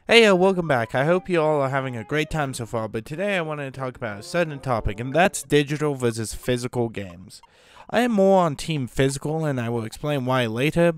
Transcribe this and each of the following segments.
Hey, welcome back. I hope you all are having a great time so far, but today I wanted to talk about a certain topic, and that's digital versus physical games. I am more on team physical, and I will explain why later,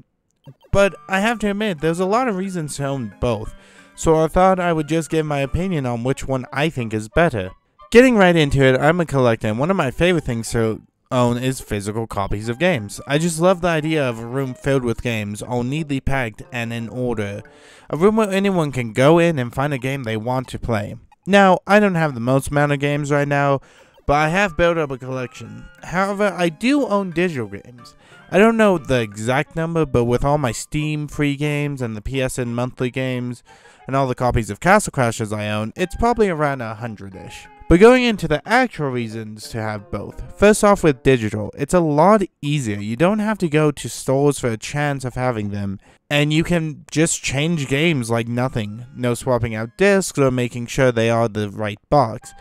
but I have to admit, there's a lot of reasons to own both, so I thought I would just give my opinion on which one I think is better. Getting right into it, I'm a collector, and one of my favorite things to own is physical copies of games. I just love the idea of a room filled with games, all neatly packed and in order. A room where anyone can go in and find a game they want to play. Now, I don't have the most amount of games right now, but I have built up a collection. However, I do own digital games. I don't know the exact number, but with all my Steam free games and the PSN monthly games, and all the copies of Castle Crashers I own, it's probably around 100-ish. But going into the actual reasons to have both. First off with digital, it's a lot easier. You don't have to go to stores for a chance of having them, and you can just change games like nothing. No swapping out discs or making sure they are the right box.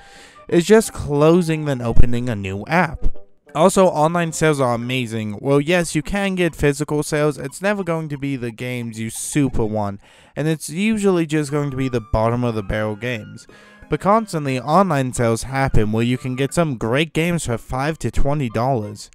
It's just closing then opening a new app. Also, online sales are amazing. Well, yes, you can get physical sales. It's never going to be the games you super want, and it's usually just going to be the bottom of the barrel games. But constantly, online sales happen where you can get some great games for $5 to $20.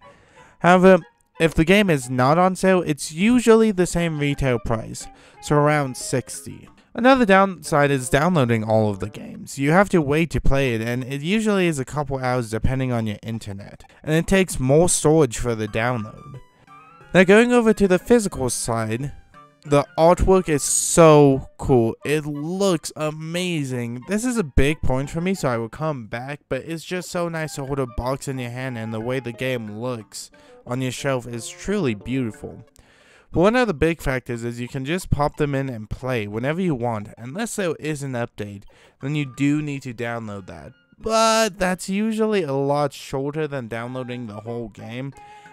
However, if the game is not on sale, it's usually the same retail price, so around $60. Another downside is downloading all of the games. You have to wait to play it, and it usually is a couple hours depending on your internet, and it takes more storage for the download. Now going over to the physical side, the artwork is so cool. It looks amazing. This is a big point for me, so I will come back, but it's just so nice to hold a box in your hand, and the way the game looks on your shelf is truly beautiful. But one of the big factors is you can just pop them in and play whenever you want. Unless there is an update, then you do need to download that. But that's usually a lot shorter than downloading the whole game.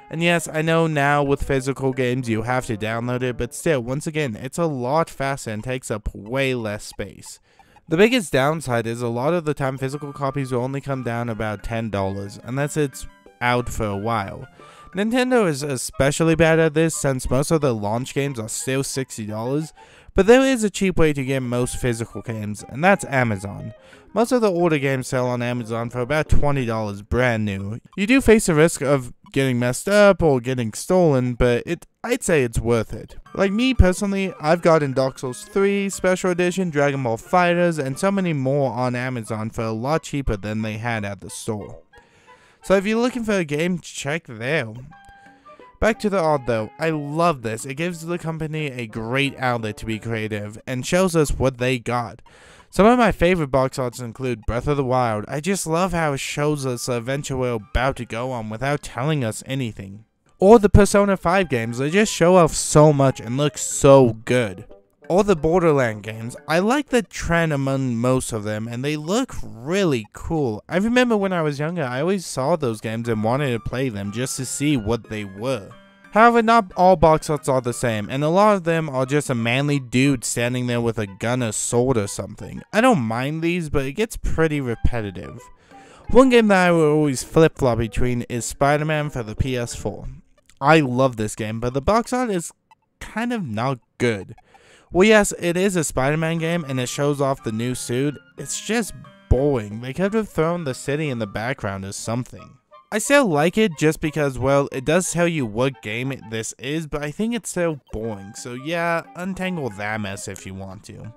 And yes, I know now with physical games you have to download it, but still, once again, it's a lot faster and takes up way less space. The biggest downside is a lot of the time physical copies will only come down about $10, unless it's out for a while. Nintendo is especially bad at this since most of the launch games are still $60, but there is a cheap way to get most physical games, and that's Amazon. Most of the older games sell on Amazon for about $20 brand new. You do face the risk of getting messed up or getting stolen, but I'd say it's worth it. Like me personally, I've gotten Dark Souls 3 Special Edition, Dragon Ball FighterZ, and so many more on Amazon for a lot cheaper than they had at the store. So if you're looking for a game, check there. Back to the art though, I love this. It gives the company a great outlet to be creative and shows us what they got. Some of my favorite box arts include Breath of the Wild. I just love how it shows us the adventure we're about to go on without telling us anything. Or the Persona 5 games, they just show off so much and look so good. Or the Borderlands games, I like the trend among most of them and they look really cool. I remember when I was younger, I always saw those games and wanted to play them just to see what they were. However, not all box arts are the same, and a lot of them are just a manly dude standing there with a gun or sword or something. I don't mind these, but it gets pretty repetitive. One game that I will always flip-flop between is Spider-Man for the PS4. I love this game, but the box art is kind of not good. Well, yes, it is a Spider-Man game, and it shows off the new suit. It's just boring. They could have thrown the city in the background or something. I still like it just because, well, it does tell you what game this is, but I think it's still boring. So yeah, untangle that mess if you want to.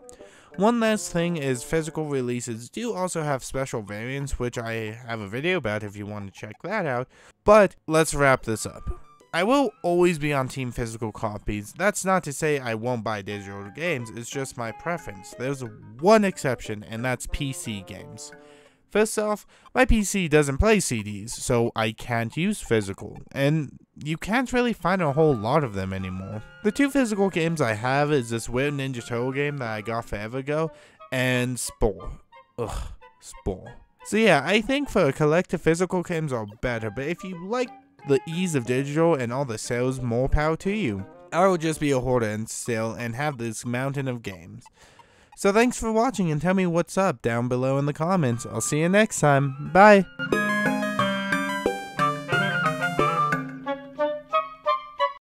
One last thing is physical releases do also have special variants, which I have a video about if you want to check that out. But let's wrap this up. I will always be on team physical copies. That's not to say I won't buy digital games, it's just my preference. There's one exception, and that's PC games. First off, my PC doesn't play CDs, so I can't use physical, and you can't really find a whole lot of them anymore. The two physical games I have is this Weird Ninja Turtle game that I got forever ago, and Spore. Ugh, Spore. So yeah, I think for collective physical games are better, but if you like the ease of digital and all the sales, more power to you. I will just be a hoarder and still and have this mountain of games. So thanks for watching and tell me what's up down below in the comments. I'll see you next time. Bye!